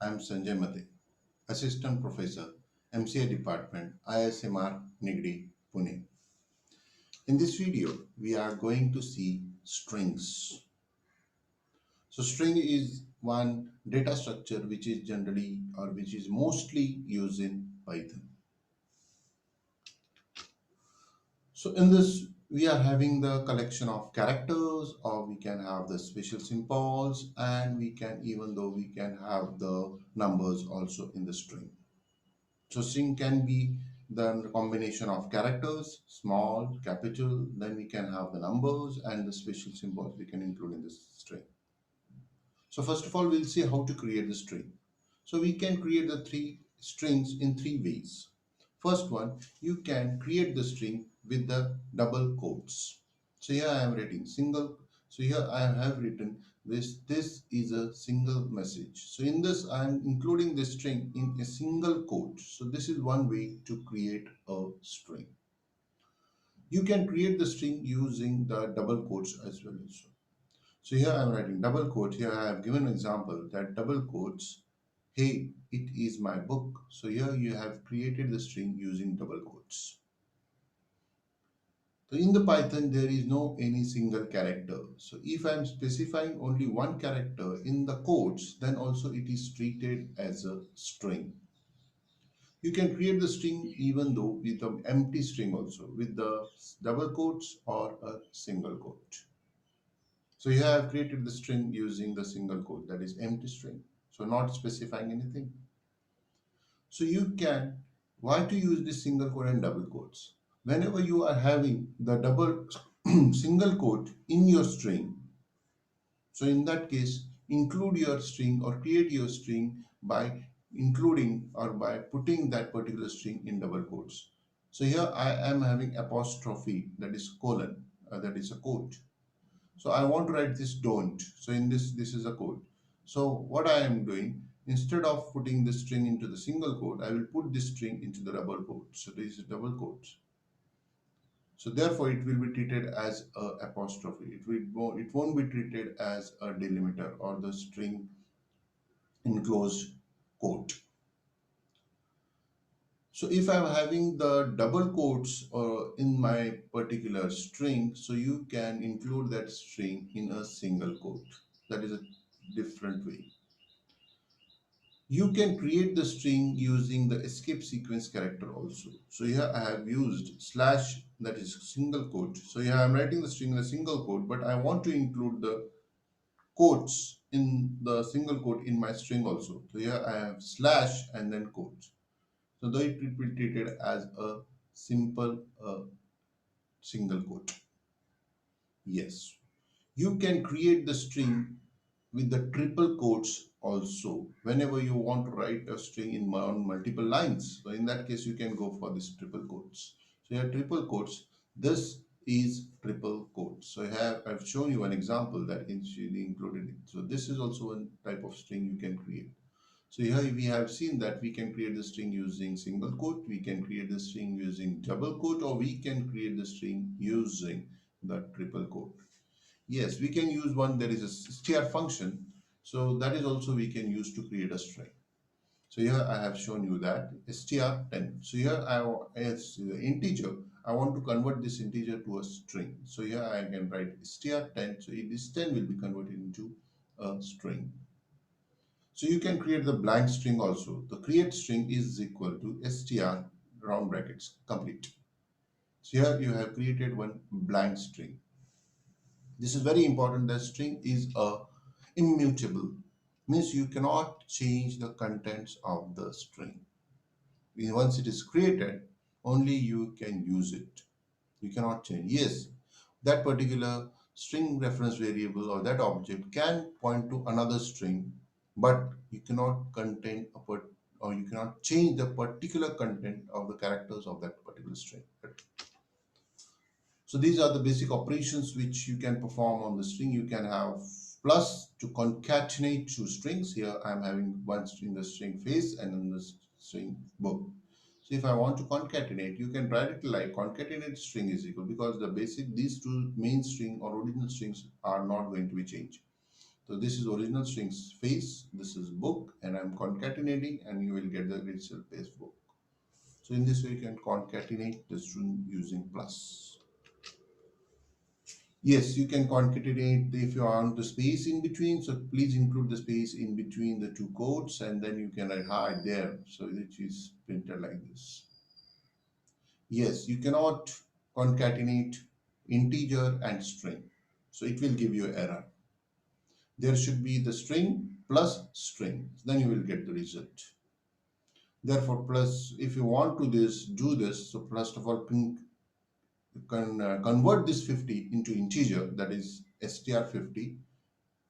I'm Sanjay Mate, Assistant Professor, MCA Department, ISMR, Nigri, Pune. In this video, we are going to see strings. So, string is one data structure which is generally or which is mostly used in Python. So, in this, we are having the collection of characters, or we can have the special symbols, and we can, even though we can have the numbers also in the string. So string can be the combination of characters, small, capital, then we can have the numbers and the special symbols we can include in this string. So first of all, we'll see how to create the string. So we can create the three strings in three ways. First one, you can create the string with the double quotes. So here I am writing single. So here I have written this. This is a single message. So in this, I am including the string in a single quote. So this is one way to create a string. You can create the string using the double quotes as well. So here I am writing double quote. Here I have given an example that double quotes, hey, it is my book. So here you have created the string using double quotes. So in the Python, there is no any single character. So if I am specifying only one character in the quotes, then also it is treated as a string. You can create the string even though with an empty string also with the double quotes or a single quote. So here I have created the string using the single quote, that is empty string. So not specifying anything. So you can, why to use this single quote and double quotes? Whenever you are having the double single quote in your string, so in that case, include your string or create your string by including or by putting that particular string in double quotes. So here I am having apostrophe, that is colon, that is a quote. So I want to write this don't. So in this is a quote. So what I am doing, instead of putting the string into the single quote, I will put this string into the double quote. So this is double quotes. So therefore, it will be treated as a apostrophe. It won't be treated as a delimiter or the string enclosed quote. So if I'm having the double quotes in my particular string, so you can include that string in a single quote. That is a different way. You can create the string using the escape sequence character also. So here I have used slash, that is single quote. So here I'm writing the string in a single quote, but I want to include the quotes in the single quote in my string also. So here I have slash and then quotes. So though it will be treated as a simple single quote. Yes. You can create the string with the triple quotes also whenever you want to write a string in on multiple lines. So in that case, you can go for this triple quotes. So here triple quotes. This is triple quotes. So I've shown you an example that is included it. So this is also one type of string you can create. So here we have seen that we can create the string using single quote, we can create the string using double quote, or we can create the string using the triple quote. Yes, we can use one, there is a str function. So that is also we can use to create a string. So here I have shown you that str10. So here as the integer, I want to convert this integer to a string. So here I can write str10. So this 10 will be converted into a string. So you can create the blank string also. The create string is equal to str round brackets complete. So here you have created one blank string. This is very important. The string is a immutable, means you cannot change the contents of the string. Once it is created, only you can use it. You cannot change. Yes, that particular string reference variable or that object can point to another string, but you cannot contain or you cannot change the particular content of the characters of that particular string. So these are the basic operations which you can perform on the string. You can have plus to concatenate two strings. Here I am having one string, the string face, and then the string book. So if I want to concatenate, you can write it like concatenate string is equal, because the basic these two main string or original strings are not going to be changed. So this is original strings face, this is book, and I'm concatenating, and you will get the result base book. So in this way, you can concatenate the string using plus. Yes, you can concatenate if you want the space in between. So please include the space in between the two quotes, and then you can write hi there. So it is printed like this. Yes, you cannot concatenate integer and string. So it will give you error. There should be the string plus string. Then you will get the result. Therefore, plus if you want to do this. So first of all, can convert this 50 into integer, that is str50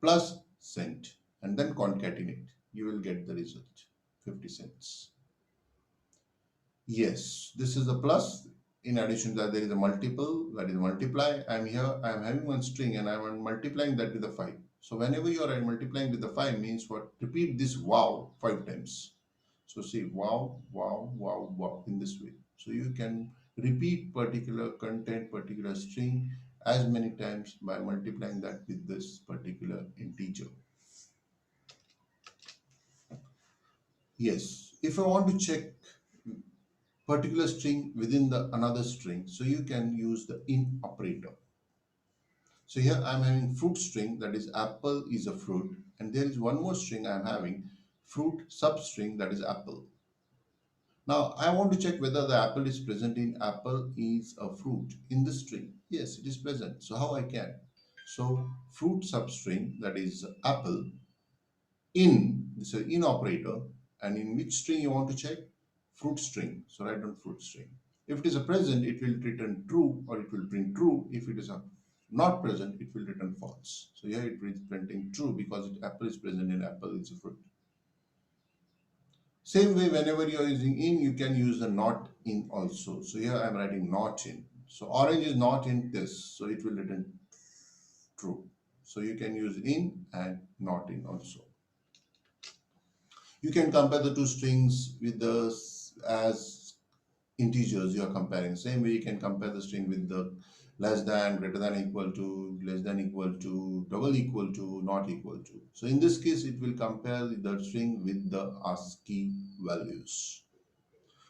plus cent, and then concatenate. You will get the result 50 cents. Yes, this is a plus. In addition to that, there is a multiple, that is multiply. I'm here, I'm having one string and I'm multiplying that with the 5. So whenever you are multiplying with the 5 means what? Repeat this wow 5 times. So see wow, wow, wow, wow in this way. So you can repeat particular content, particular string as many times by multiplying that with this particular integer. Yes, if I want to check particular string within the another string, so you can use the in operator. So here I'm having fruit string, that is apple is a fruit, and there is one more string I'm having fruit substring, that is apple. Now I want to check whether the apple is present in apple is a fruit in the string. Yes, it is present. So how I can? So fruit substring, that is apple, in this is in operator, and in which string you want to check? Fruit string. So write down fruit string. If it is a present, it will return true or it will print true. If it is a not present, it will return false. So here it is printing true because apple is present in apple is a fruit. Same way, whenever you are using in, you can use the not in also. So here I am writing not in. So orange is not in this, so it will return true. So you can use in and not in also. You can compare the two strings with the as integers you are comparing. Same way you can compare the string with the less than, greater than, equal to, less than, equal to, double equal to, not equal to. So in this case, it will compare the string with the ASCII values.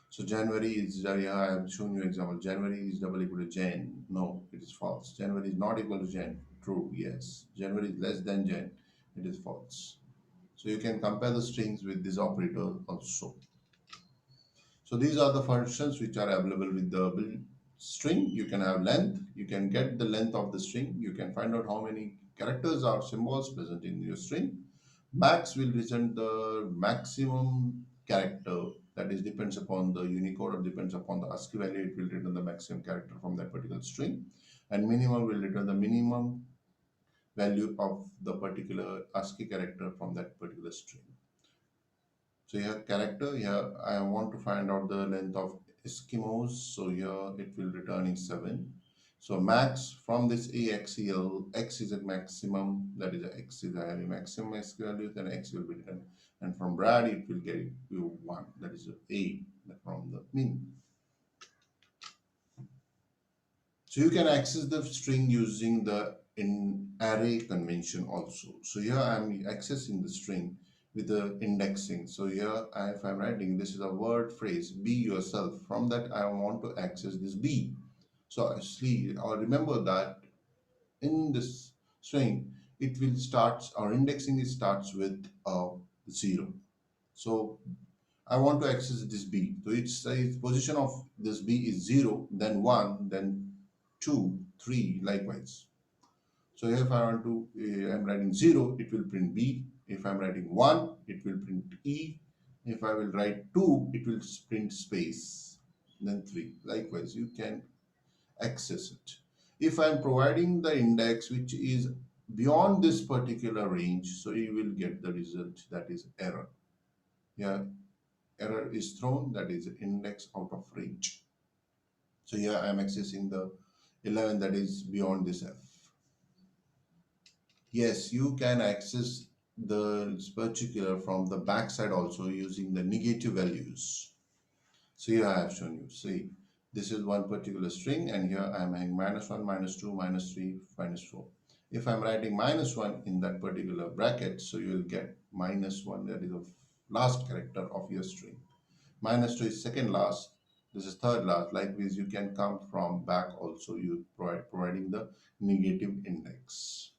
So January is, yeah, I have shown you example. January is double equal to Jan. No, it is false. January is not equal to Jan. True, yes. January is less than Jan. It is false. So you can compare the strings with this operator also. So these are the functions which are available with the build string. You can have length. You can get the length of the string. You can find out how many characters or symbols present in your string. Max will represent the maximum character, that is depends upon the Unicode or depends upon the ASCII value. It will return the maximum character from that particular string, and minimum will return the minimum value of the particular ASCII character from that particular string. So here character, here I want to find out the length of Eskimos. So here it will return in 7. So max from this AXEL, X is a maximum, that is X is a maximum X value, then X will be returned. And from Brad it will get you 1, that is A from the min. So you can access the string using the in array convention also. So here I am accessing the string with the indexing. So here if I'm writing this is a word phrase, be yourself. From that I want to access this be. So actually or remember that in this string it will start, or indexing it starts with a 0. So I want to access this B. So it says position of this B is 0, then 1, then 2, 3, likewise. So if I want to, I'm writing 0, it will print B. If I'm writing 1, it will print E. If I will write 2, it will print space, then 3. Likewise, you can access it. If I'm providing the index which is beyond this particular range, so you will get the result, that is error. Yeah, error is thrown, that is index out of range. So here I am accessing the 11, that is beyond this F. Yes, you can access the particular from the backside also using the negative values. So here I have shown you. See, this is one particular string, and here I am having -1, -2, -3, -4. If I'm writing -1 in that particular bracket, so you will get -1, that is the last character of your string. -2 is second last, this is third last. Likewise, you can come from back also, you providing the negative index.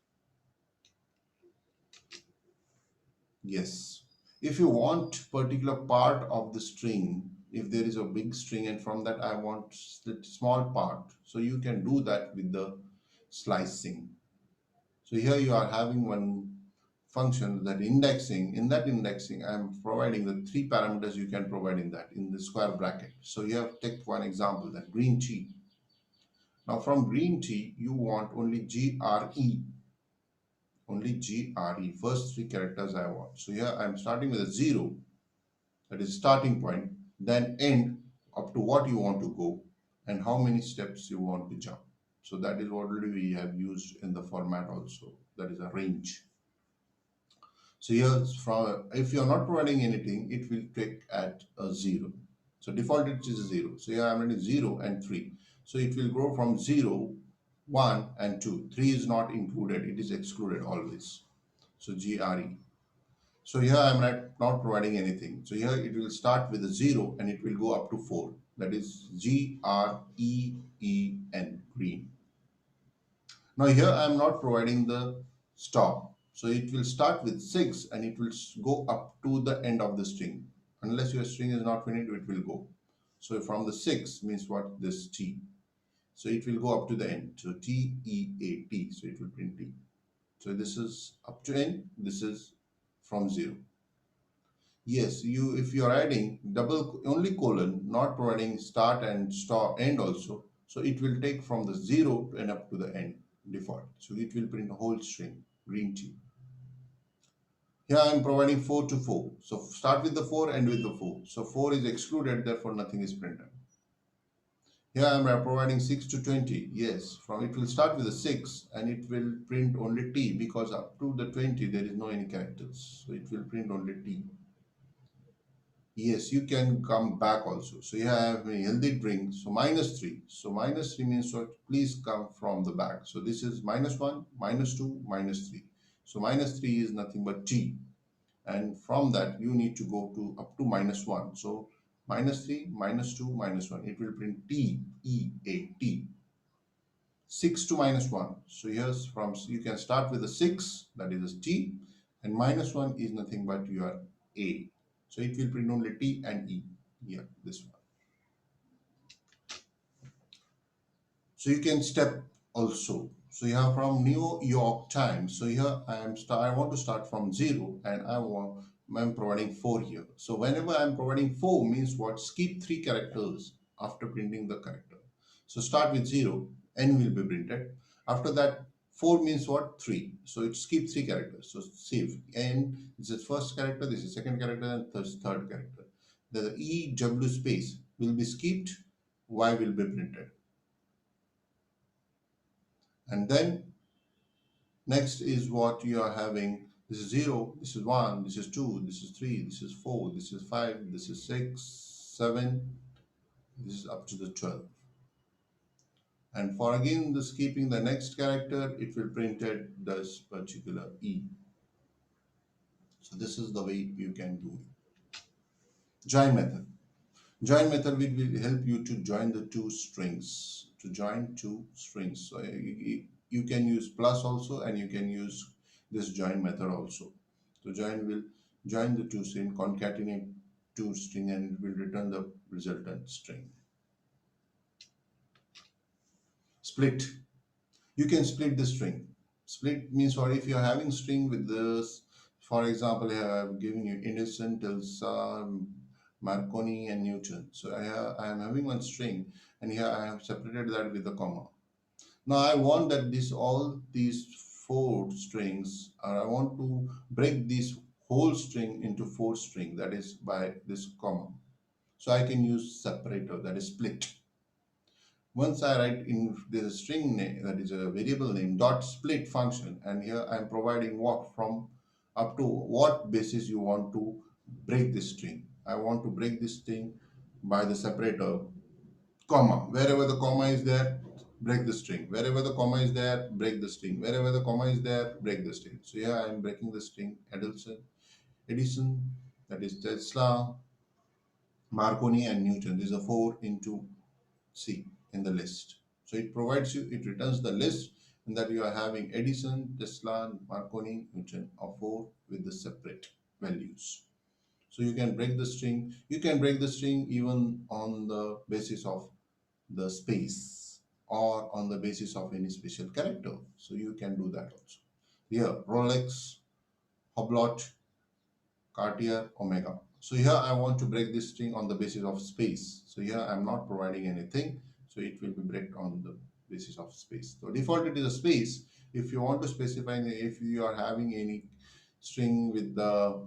Yes. If you want particular part of the string, if there is a big string and from that I want small part, so you can do that with the slicing. So here you are having one function that indexing. In that indexing, I'm providing the three parameters you can provide in that in the square bracket. So you have take one example, that green tea. Now from green tea, you want only GRE, first three characters I want. So here I'm starting with a 0, that is starting point, then end up to what you want to go and how many steps you want to jump. So that is what already we have used in the format also, that is a range. So here, from if you are not providing anything, it will take at a 0. So default it is a 0. So here I'm running 0 and 3. So it will grow from 0, 1 and 2. 3 is not included, it is excluded always. So GRE. So here I'm not providing anything. So here it will start with a 0 and it will go up to 4. That is GREEN, green. Now here I am not providing the stop. So it will start with 6 and it will go up to the end of the string. Unless your string is not finished, it will go. So from the 6 means what? This T. So it will go up to the end. So TEAT. So it will print T. So this is up to end. This is from 0. Yes, you if you are adding double only colon, not providing start and stop end also, so it will take from the 0 and up to the end default. So it will print a whole string, green tea. Here I am providing 4 to 4. So start with the 4, end with the 4. So 4 is excluded, therefore nothing is printed. Here I am providing 6 to 20. Yes, from it will start with a 6 and it will print only T, because up to the 20 there is no any characters. So it will print only T. Yes, you can come back also. So you have a healthy drink. So -3. So -3 means what? Please come from the back. So this is -1, -2, -3. So -3 is nothing but T. And from that, you need to go to up to -1. So -3, -2, -1. It will print T, E, A, T. 6 to -1. So here's from, you can start with a 6, that is a T. And -1 is nothing but your A. So it will print only T and E. Yeah, this one. So you can step also. So you have from New York Times. So here I want to start from 0 and I'm providing 4 here. So whenever I'm providing 4 means what? Skip 3 characters after printing the character. So start with 0, N will be printed. After that, 4 means what? 3. So it skips 3 characters. So save. N, this is first character, this is second character, and third character. The E, W space will be skipped, Y will be printed. And then next is what you are having. This is 0, this is 1, this is 2, this is 3, this is 4, this is 5, this is 6, 7, this is up to the 12. And for again the skipping the next character, it will print it this particular E. So this is the way you can do it. Join method. Join method will help you to join the two strings. To join two strings. So you can use plus also, and you can use this join method also. So join will join the two string, concatenate two string, and it will return the resultant string. Split. You can split the string. Split means what? If you are having string with this, for example, I have given you Edison, Tilsa, Marconi, and Newton. So I am having one string, and here I have separated that with a comma. Now I want that all these four strings, I want to break this whole string into four string, that is by this comma. So I can use separator, that is split. Once I write in the string name, that is a variable name, dot split function, and here I'm providing what from up to what basis you want to break this string. I want to break this string by the separator, comma. Wherever the comma is there, break the string. Wherever the comma is there, break the string. Wherever the comma is there, break the string. So here I am breaking the string. Edison, that is Tesla, Marconi, and Newton. These are four into C in the list. So it provides you, it returns the list in that you are having Edison, Tesla, Marconi, Newton are four with the separate values. So you can break the string. You can break the string even on the basis of the space or on the basis of any special character. So you can do that also. Here, Rolex, Hublot, Cartier, Omega. So here I want to break this string on the basis of space. So here I'm not providing anything. So it will be break on the basis of space. So default it is a space. If you want to specify, if you are having any string with the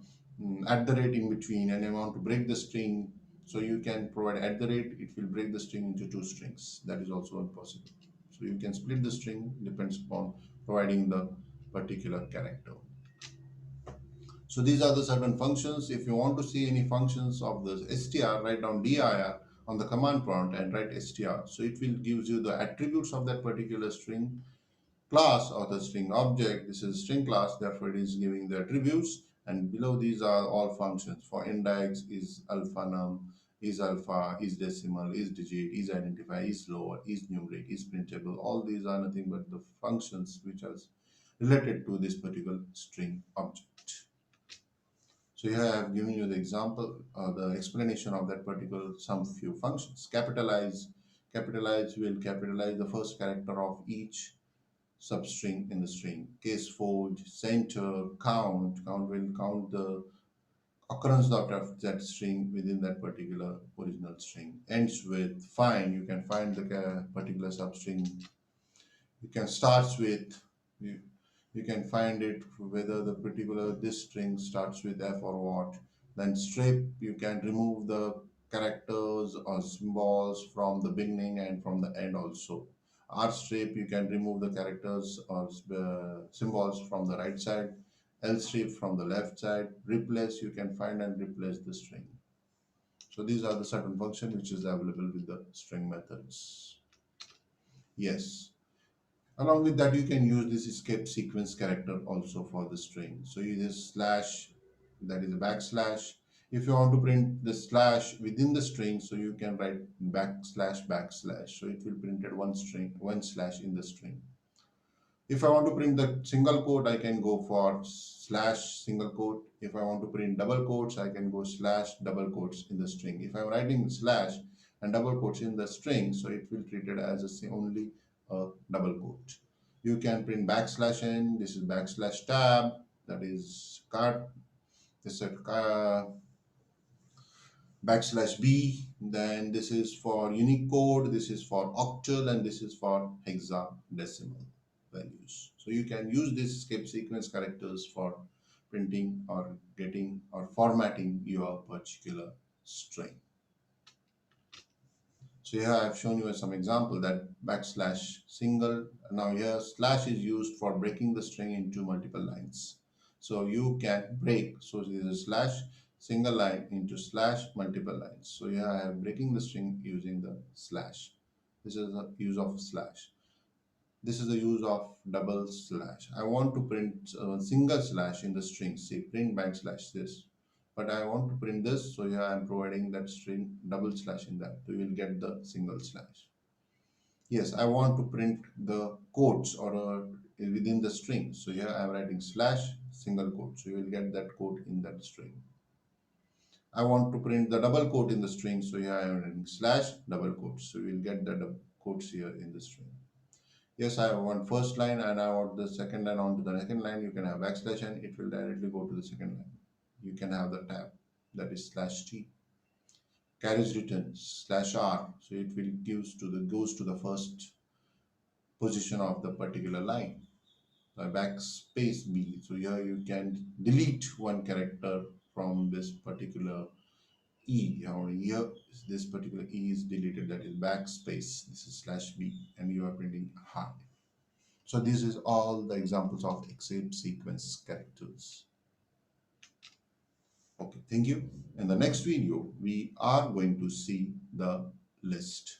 at the rate in between and you want to break the string, so you can provide at the rate, it will break the string into two strings. That is also possible. So you can split the string, depends upon providing the particular character. So these are the certain functions. If you want to see any functions of the str, write down dir on the command prompt and write str. So it will gives you the attributes of that particular string class or the string object. This is string class, therefore it is giving the attributes. And below these are all functions. For index is alpha num, is alpha, is decimal, is digit, is identify, is lower, is numerate, is printable. All these are nothing but the functions which are related to this particular string object. So here I have given you the example, the explanation of that particular some few functions. Capitalize will capitalize the first character of each substring in the string. Case forge, center, count will count the occurrence of that string within that particular original string. Ends with find, you can find the particular substring. You can starts with, you, you can find it whether the particular this string starts with f or what. Then strip, you can remove the characters or symbols from the beginning and from the end also. R strip, you can remove the characters or symbols from the right side. L strip from the left side. Replace, you can find and replace the string. So these are the certain function which is available with the string methods. Yes. Along with that, you can use this escape sequence character also for the string. So you use slash, that is a backslash. If you want to print the slash within the string, so you can write backslash. So it will print at one string, one slash in the string. If I want to print the single quote, I can go for slash single quote. If I want to print double quotes, I can go slash double quotes in the string. If I'm writing slash and double quotes in the string, so it will treat it as only a double quote. You can print backslash n. This is backslash tab. That is card. This is backslash b. Then this is for Unicode. This is for octal, and this is for hexadecimal values. So you can use these escape sequence characters for printing or getting or formatting your particular string. So here I have shown you some example that backslash single. Now here slash is used for breaking the string into multiple lines. So you can break. So this is slash single line into slash multiple lines. So here I am breaking the string using the slash. This is the use of slash. This is the use of double slash. I want to print a single slash in the string. Say print backslash this. But I want to print this, so here I am providing that string double slash in that. So you will get the single slash. Yes, I want to print the quotes or within the string. So here I am writing slash single quote. So you will get that quote in that string. I want to print the double quote in the string. So here I am writing slash double quote. So you will get the double quotes here in the string. Yes, I want first line and I want the second line onto the second line. You can have backslash and it will directly go to the second line. You can have the tab, that is slash t. Carriage return slash r, so it will goes to the first position of the particular line. Backspace b, so here you can delete one character from this particular e. Here this particular e is deleted, that is backspace. This is slash b, and you are printing hard. So this is all the examples of escape sequence characters. Okay, thank you. In the next video, we are going to see the list.